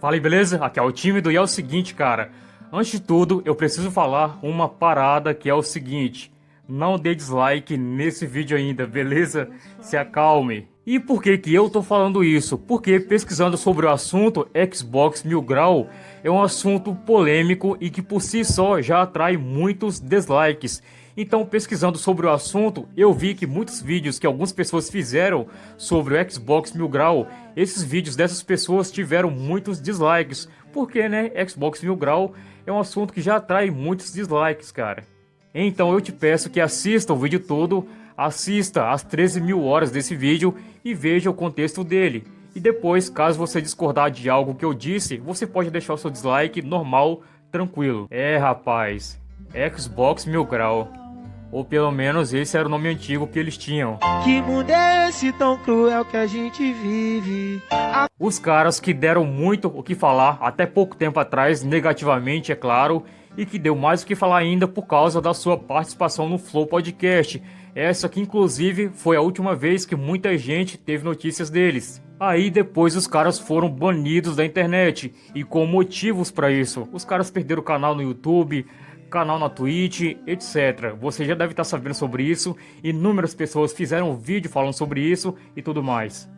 Fala aí, beleza? Aqui é o Tímido e é o seguinte, cara. Antes de tudo, eu preciso falar uma parada que é o seguinte. Não dê dislike nesse vídeo ainda, beleza? Se acalme. E por que que eu tô falando isso? Porque pesquisando sobre o assunto, Xbox Mil Grau é um assunto polêmico e que por si só já atrai muitos dislikes. Então, pesquisando sobre o assunto, eu vi que muitos vídeos que algumas pessoas fizeram sobre o Xbox Mil Grau, esses vídeos dessas pessoas tiveram muitos dislikes. Porque, né, Xbox Mil Grau é um assunto que já atrai muitos dislikes, cara. Então eu te peço que assista o vídeo todo, assista as 13 mil horas desse vídeo e veja o contexto dele. E depois, caso você discordar de algo que eu disse, você pode deixar o seu dislike normal, tranquilo. É, rapaz, Xbox Mil Grau. Ou pelo menos esse era o nome antigo que eles tinham. Que mundo é esse tão cruel que a gente vive? Os caras que deram muito o que falar até pouco tempo atrás, negativamente, é claro, e que deu mais o que falar ainda por causa da sua participação no Flow Podcast. Essa que inclusive foi a última vez que muita gente teve notícias deles. Aí depois os caras foram banidos da internet, e com motivos para isso. Os caras perderam o canal no YouTube, canal na Twitch, etc. Você já deve estar sabendo sobre isso, inúmeras pessoas fizeram vídeo falando sobre isso e tudo mais.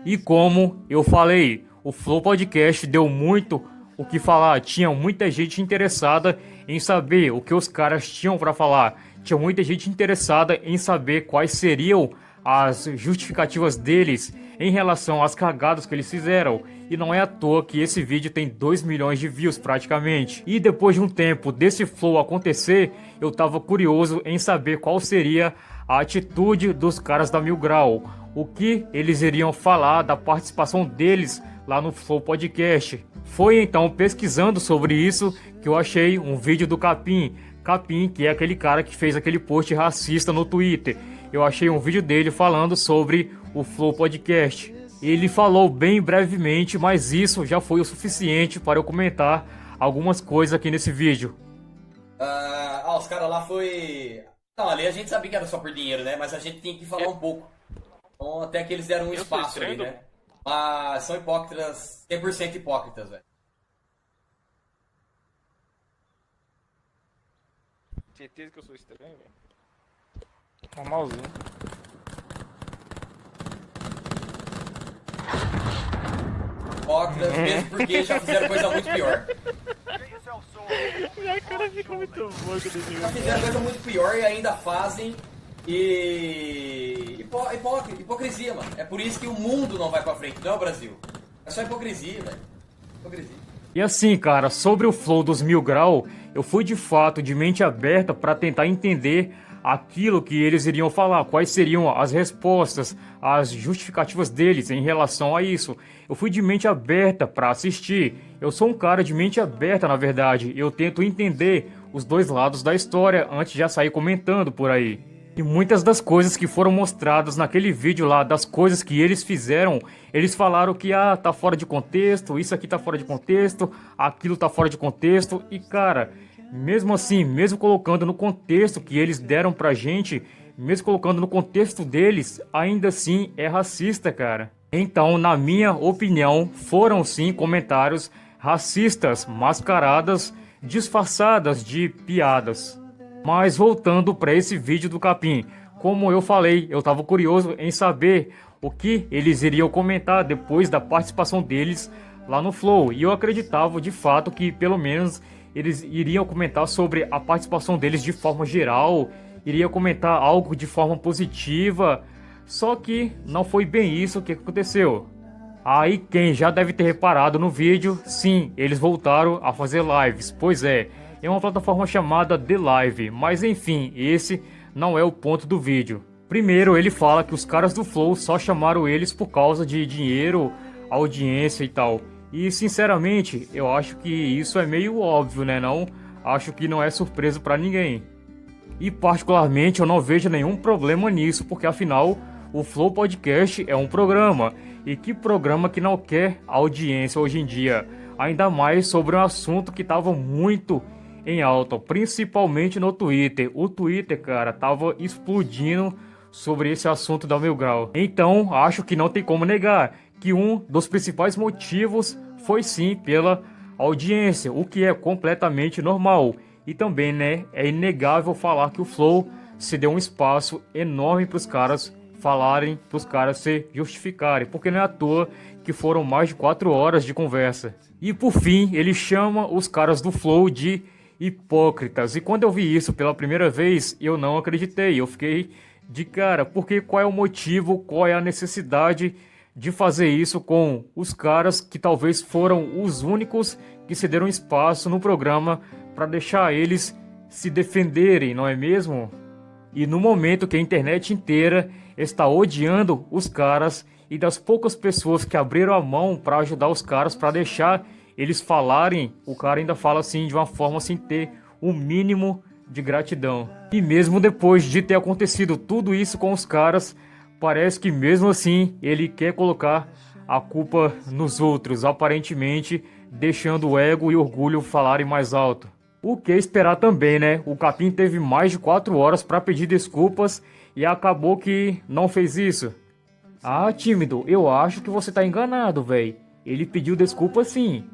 E como eu falei, o Flow Podcast deu muito o que falar, tinha muita gente interessada em saber o que os caras tinham para falar, tinha muita gente interessada em saber quais seriam as justificativas deles em relação às cagadas que eles fizeram. E não é à toa que esse vídeo tem 2 milhões de views praticamente. E depois de um tempo desse flow acontecer, eu tava curioso em saber qual seria a atitude dos caras da Mil Grau. O que eles iriam falar da participação deles lá no Flow Podcast. Foi então pesquisando sobre isso que eu achei um vídeo do Capim. Capim, que é aquele cara que fez aquele post racista no Twitter. Eu achei um vídeo dele falando sobre o Flow Podcast. Ele falou bem brevemente, mas isso já foi o suficiente para eu comentar algumas coisas aqui nesse vídeo. Os caras lá foi... Não, ali a gente sabia que era só por dinheiro, né? Mas a gente tinha que falar um pouco. Então até que eles deram um espaço ali, né? Mas são hipócritas, 100% hipócritas, velho. Certeza que eu sou estranho, velho. Normalzinho. Hipócritas mesmo porque já fizeram coisa muito pior. Minha cara fica muito boa quando eu Já fizeram coisa muito pior e ainda fazem. E... hipocrisia, mano. É por isso que o mundo não vai pra frente, não é o Brasil. É só hipocrisia, velho. Hipocrisia. E assim, cara, sobre o Flow dos Mil Grau, eu fui de fato de mente aberta para tentar entender aquilo que eles iriam falar, quais seriam as respostas, as justificativas deles em relação a isso. Eu fui de mente aberta para assistir. Eu sou um cara de mente aberta, na verdade. Eu tento entender os dois lados da história antes de já sair comentando por aí. E muitas das coisas que foram mostradas naquele vídeo lá, das coisas que eles fizeram, eles falaram que tá fora de contexto, isso aqui tá fora de contexto, aquilo tá fora de contexto. E cara, mesmo assim, mesmo colocando no contexto que eles deram pra gente, mesmo colocando no contexto deles, ainda assim é racista, cara. Então, na minha opinião, foram sim comentários racistas, mascaradas, disfarçadas de piadas. Mas voltando para esse vídeo do Capim, como eu falei, eu estava curioso em saber o que eles iriam comentar depois da participação deles lá no Flow. E eu acreditava de fato que pelo menos eles iriam comentar sobre a participação deles de forma geral, iriam comentar algo de forma positiva, só que não foi bem isso que aconteceu. Aí quem já deve ter reparado no vídeo, sim, eles voltaram a fazer lives, pois é uma plataforma chamada The Live, mas enfim, esse não é o ponto do vídeo. Primeiro ele fala que os caras do Flow só chamaram eles por causa de dinheiro, audiência e tal. E sinceramente, eu acho que isso é meio óbvio, né não? Acho que não é surpresa pra ninguém. E particularmente eu não vejo nenhum problema nisso, porque afinal o Flow Podcast é um programa. E que programa que não quer audiência hoje em dia? Ainda mais sobre um assunto que estava muito em alta, principalmente no Twitter. O Twitter, cara, tava explodindo sobre esse assunto da Mil Grau. Então, acho que não tem como negar que um dos principais motivos foi sim pela audiência, o que é completamente normal. E também, né, é inegável falar que o Flow se deu um espaço enorme para os caras falarem, para os caras se justificarem, porque não é à toa que foram mais de 4 horas de conversa. E por fim, ele chama os caras do Flow de hipócritas. E quando eu vi isso pela primeira vez, eu não acreditei, eu fiquei de cara, porque qual é o motivo, qual é a necessidade de fazer isso com os caras que talvez foram os únicos que se deram espaço no programa para deixar eles se defenderem, não é mesmo? E no momento que a internet inteira está odiando os caras e das poucas pessoas que abriram a mão para ajudar os caras, para deixar eles falarem, o cara ainda fala assim de uma forma sem ter o mínimo de gratidão. E mesmo depois de ter acontecido tudo isso com os caras, parece que mesmo assim ele quer colocar a culpa nos outros, aparentemente deixando o ego e o orgulho falarem mais alto. O que esperar também, né? O Capim teve mais de 4 horas para pedir desculpas e acabou que não fez isso. Ah, tímido, eu acho que você tá enganado, véi. Ele pediu desculpa sim.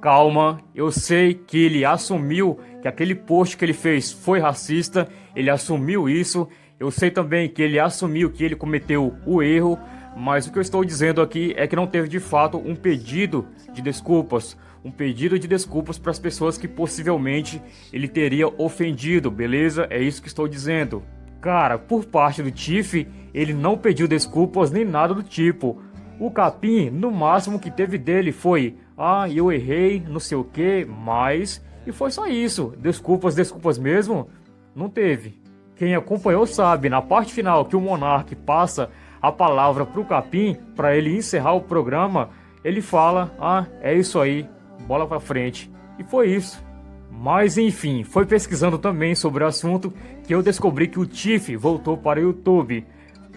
Calma, eu sei que ele assumiu que aquele post que ele fez foi racista, ele assumiu isso. Eu sei também que ele assumiu que ele cometeu o erro, mas o que eu estou dizendo aqui é que não teve de fato um pedido de desculpas. Um pedido de desculpas para as pessoas que possivelmente ele teria ofendido, beleza? É isso que estou dizendo. Cara, por parte do Tiff, ele não pediu desculpas nem nada do tipo. O Capim, no máximo que teve dele foi: ah, eu errei, não sei o que, mas... E foi só isso. Desculpas mesmo? Não teve. Quem acompanhou sabe, na parte final que o Monark passa a palavra pro Capim, para ele encerrar o programa, ele fala: ah, é isso aí, bola pra frente. E foi isso. Mas enfim, foi pesquisando também sobre o assunto que eu descobri que o Tiff voltou para o YouTube.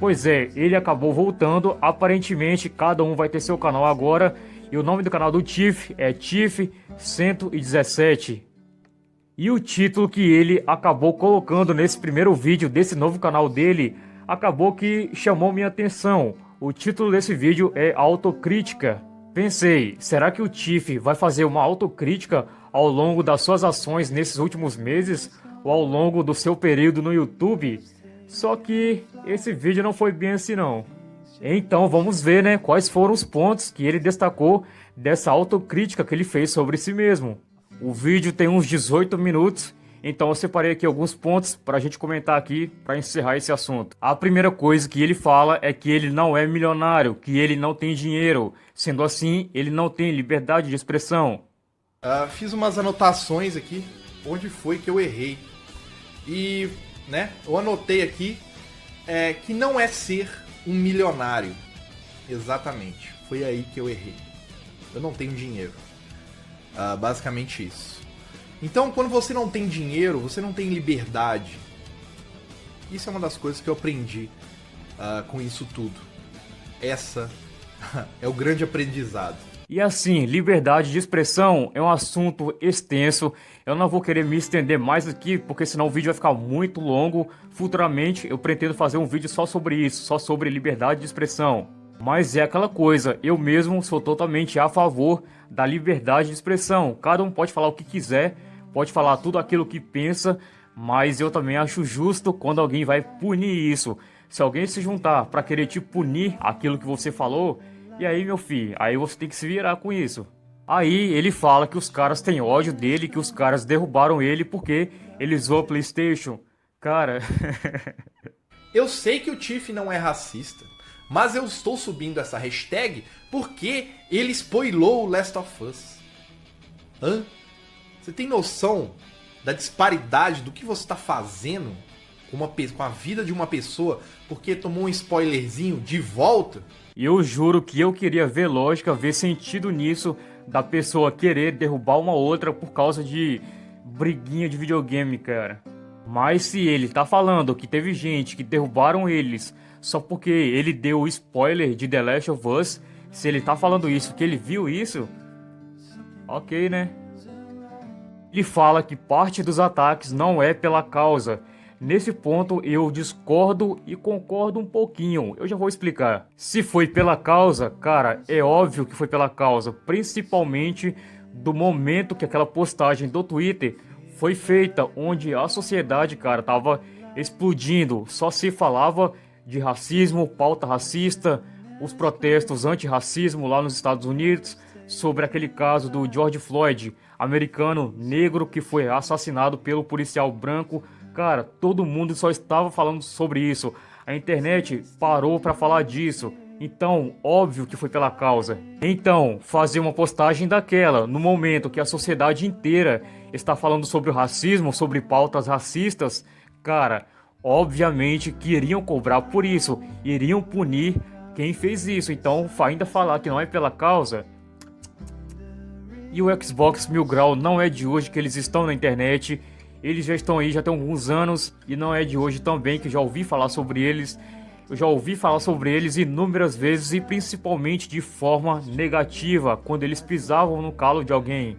Pois é, ele acabou voltando, aparentemente cada um vai ter seu canal agora, e o nome do canal do Tiff é Tiff 117. E o título que ele acabou colocando nesse primeiro vídeo desse novo canal dele, acabou que chamou minha atenção. O título desse vídeo é Autocrítica. Pensei, será que o Tiff vai fazer uma autocrítica ao longo das suas ações nesses últimos meses? Ou ao longo do seu período no YouTube? Só que esse vídeo não foi bem assim não. Então vamos ver, né, quais foram os pontos que ele destacou dessa autocrítica que ele fez sobre si mesmo. O vídeo tem uns 18 minutos, então eu separei aqui alguns pontos para a gente comentar aqui para encerrar esse assunto. A primeira coisa que ele fala é que ele não é milionário, que ele não tem dinheiro. Sendo assim, ele não tem liberdade de expressão. Fiz umas anotações aqui, onde foi que eu errei. E, né, eu anotei aqui que não é ser um milionário. Exatamente, foi aí que eu errei. Eu não tenho dinheiro. Basicamente isso. Então, quando você não tem dinheiro, você não tem liberdade. Isso é uma das coisas que eu aprendi com isso tudo. Essa é o grande aprendizado. E assim, liberdade de expressão é um assunto extenso. Eu não vou querer me estender mais aqui, porque senão o vídeo vai ficar muito longo. Futuramente eu pretendo fazer um vídeo só sobre isso, só sobre liberdade de expressão. Mas é aquela coisa, eu mesmo sou totalmente a favor da liberdade de expressão. Cada um pode falar o que quiser, pode falar tudo aquilo que pensa, mas eu também acho justo quando alguém vai punir isso. Se alguém se juntar para querer te punir aquilo que você falou, e aí, meu filho, aí você tem que se virar com isso. Aí ele fala que os caras têm ódio dele, que os caras derrubaram ele porque ele usou a PlayStation. Cara... Eu sei que o Tiff não é racista, mas eu estou subindo essa hashtag porque ele spoilou o Last of Us. Hã? Você tem noção da disparidade do que você está fazendo com a vida de uma pessoa porque tomou um spoilerzinho de volta? E eu juro que eu queria ver lógica, ver sentido nisso, da pessoa querer derrubar uma outra por causa de briguinha de videogame, cara. Mas se ele tá falando que teve gente que derrubaram eles só porque ele deu o spoiler de The Last of Us, se ele tá falando isso, que ele viu isso, ok, né? Ele fala que parte dos ataques não é pela causa, Nesse ponto eu discordo e concordo um pouquinho, eu já vou explicar. Se foi pela causa, cara, é óbvio que foi pela causa, principalmente do momento que aquela postagem do Twitter foi feita, onde a sociedade, cara, tava explodindo, só se falava de racismo, pauta racista, os protestos anti-racismo lá nos Estados Unidos, sobre aquele caso do George Floyd, americano negro que foi assassinado pelo policial branco. Cara, todo mundo só estava falando sobre isso. A internet parou para falar disso. Então, óbvio que foi pela causa. Então, fazer uma postagem daquela, no momento que a sociedade inteira está falando sobre o racismo, sobre pautas racistas, cara, obviamente que iriam cobrar por isso, iriam punir quem fez isso. Então, ainda falar que não é pela causa. E o Xbox Mil Grau não é de hoje que eles estão na internet. Eles já estão aí, já tem alguns anos, e não é de hoje também que já ouvi falar sobre eles. Eu já ouvi falar sobre eles inúmeras vezes e principalmente de forma negativa, quando eles pisavam no calo de alguém.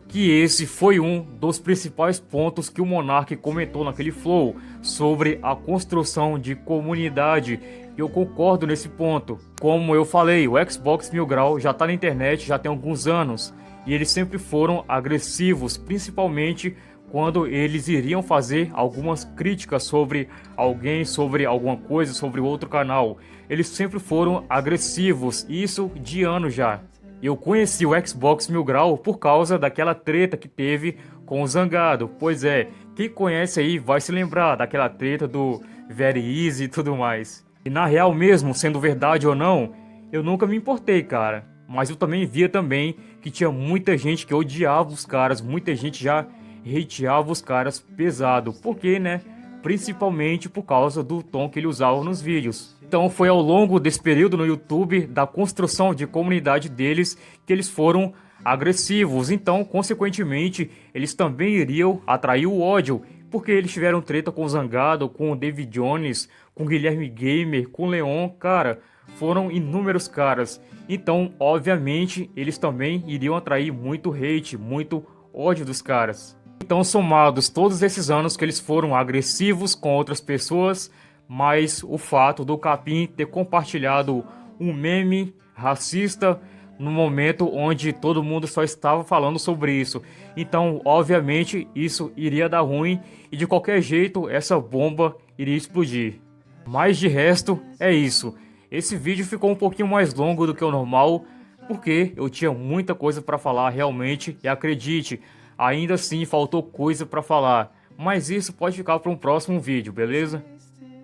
Que esse foi um dos principais pontos que o Monark comentou naquele flow, sobre a construção de comunidade. E eu concordo nesse ponto. Como eu falei, o Xbox Mil Grau já está na internet já tem alguns anos, e eles sempre foram agressivos, principalmente quando eles iriam fazer algumas críticas sobre alguém, sobre alguma coisa, sobre outro canal. Eles sempre foram agressivos, isso de anos já. Eu conheci o Xbox Mil Grau por causa daquela treta que teve com o Zangado. Pois é, quem conhece aí vai se lembrar daquela treta do Very Easy e tudo mais. E na real mesmo, sendo verdade ou não, eu nunca me importei, cara. Mas eu também via também que tinha muita gente que odiava os caras, muita gente já hateava os caras pesado, porque, né, principalmente por causa do tom que ele usava nos vídeos. Então foi ao longo desse período no YouTube, da construção de comunidade deles, que eles foram agressivos. Então, consequentemente, eles também iriam atrair o ódio, porque eles tiveram treta com o Zangado, com o David Jones, com o Guilherme Gamer, com o Leon, cara, foram inúmeros caras. Então, obviamente, eles também iriam atrair muito hate, muito ódio dos caras. Então, somados todos esses anos que eles foram agressivos com outras pessoas, mais o fato do Capim ter compartilhado um meme racista no momento onde todo mundo só estava falando sobre isso. Então, obviamente, isso iria dar ruim e de qualquer jeito essa bomba iria explodir. Mas de resto, é isso. Esse vídeo ficou um pouquinho mais longo do que o normal, porque eu tinha muita coisa para falar realmente, e acredite, ainda assim faltou coisa para falar, mas isso pode ficar para um próximo vídeo, beleza?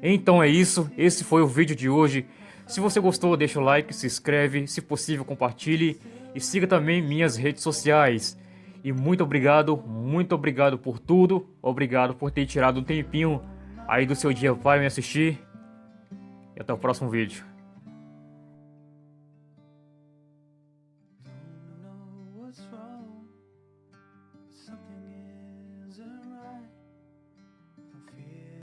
Então é isso, esse foi o vídeo de hoje. Se você gostou, deixa o like, se inscreve, se possível compartilhe e siga também minhas redes sociais. E muito obrigado por tudo, obrigado por ter tirado um tempinho aí do seu dia para me assistir. E até o próximo vídeo.